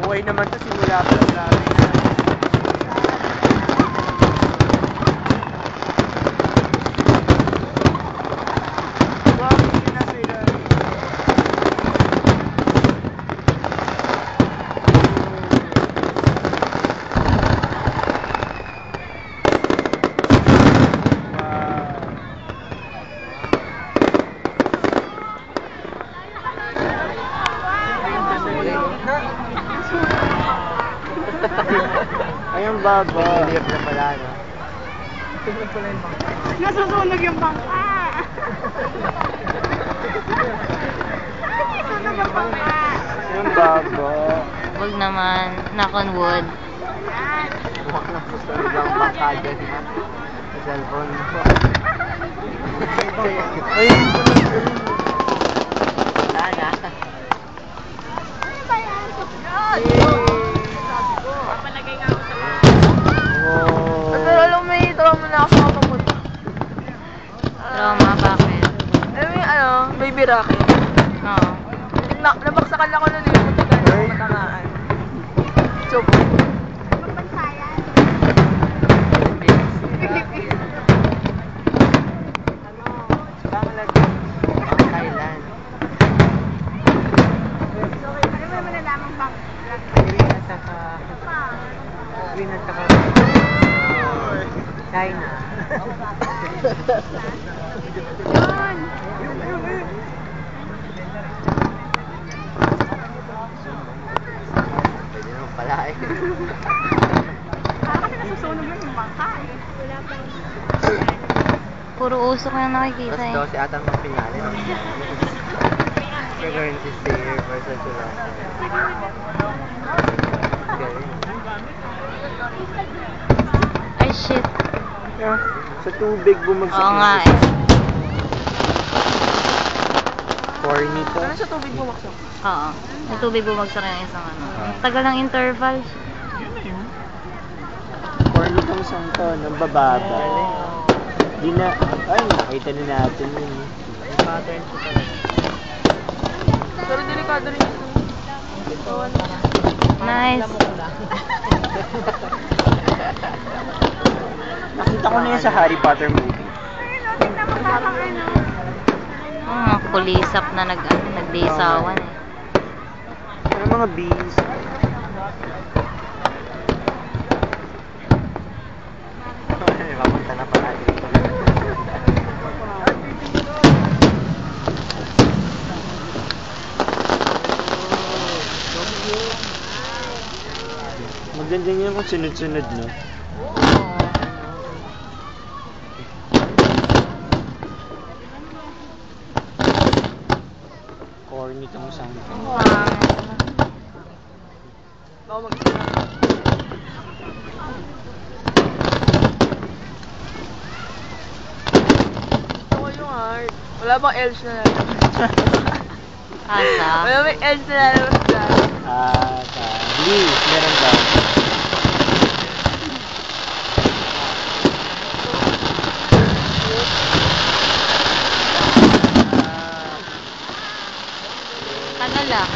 buhay naman to simula pa lang namin. Ayun baba. Niliyap na pala, no? Nasusunog yung bangka. Nasusunog yung bangka. Ayun baba. Huwag naman. Knock on wood. Huwag na susunod ang bangka dyan, ha? Sa cellphone mo. Ayun. Sana. Ano ba yan? Papalagay nga ako sa mga. Pero alam mo, may trauma na ako sa kapapunta. Trauma, bakit? Alam mo yung ano, baby rocket. Oo. Nabaksakan ako nun yung matikan ng matamaan. So, Ibang bansa yan. Thailand. Ano ba malalaman bang? Green at saka... Green at saka... China. Yun. Pwede naman pala eh. Kasi nasusunog lang yung bangka eh. Wala pang... Puro usok na nakikita Tapos eh. daw si Atang ng pinali. We're going to stay here for such a long time. Galing. Ay, shit. Yeah, sa tubig bumagsak. Oo nga eh. Corny to. ano sa tubig bumaksak? Oo. May tubig bumagsak yung isang ano. Ang tagal ng interval. Corny tong song to, nang bababa. Di na, ay nakita na natin yun. Yung pattern ko talaga. Pero delikado rin ito. Nice. Nakita ko na yan sa Harry Potter movie. Tingnan mo parang ano. Kulisap na nagdisawan eh. Ano mga bees? Ay, mapunta na pala dito. Maganda niya kung sunod-sunod, no? Corny tong song. Baka mag-isa na. Gusto ko yung heart. Wala bang elves na lalabas? Asa? Wala bang elves na lalabas dyan? Sa Bliss, meron daw. Tagal ah.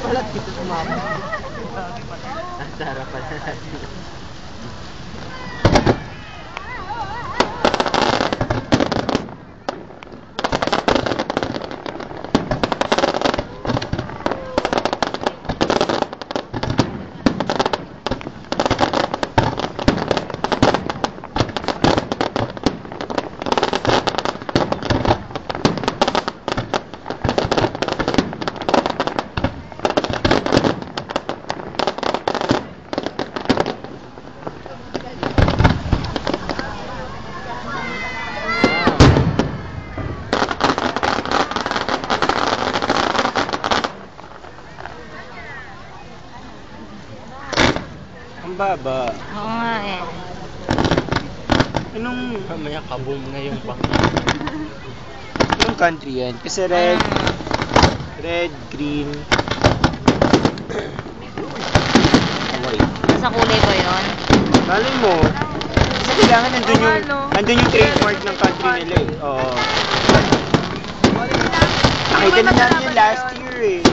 Pala dito sumama. Nasa harapan na natin. Ang baba. Oo nga eh. Anong... Mamaya kaboom na yung bangka. tatlong country yan. Kasi red, green, white. Sa kulay ba yun? Malay mo. Kasi kailangan nandun yung trademark ng country nila eh. Oo. Nakita na namin yung last year eh.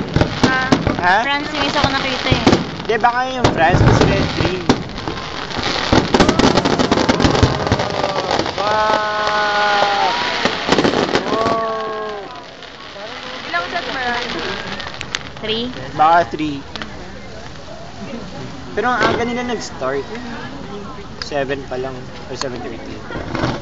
Ha? France, yung isa ko nakita eh. Hindi, baka yung France kasi red, green. Wow! Wow! Ilang shot mo yan? 3? Baka 3. Pero ang aga nila nag-start. 7 pa lang. Or 7:30.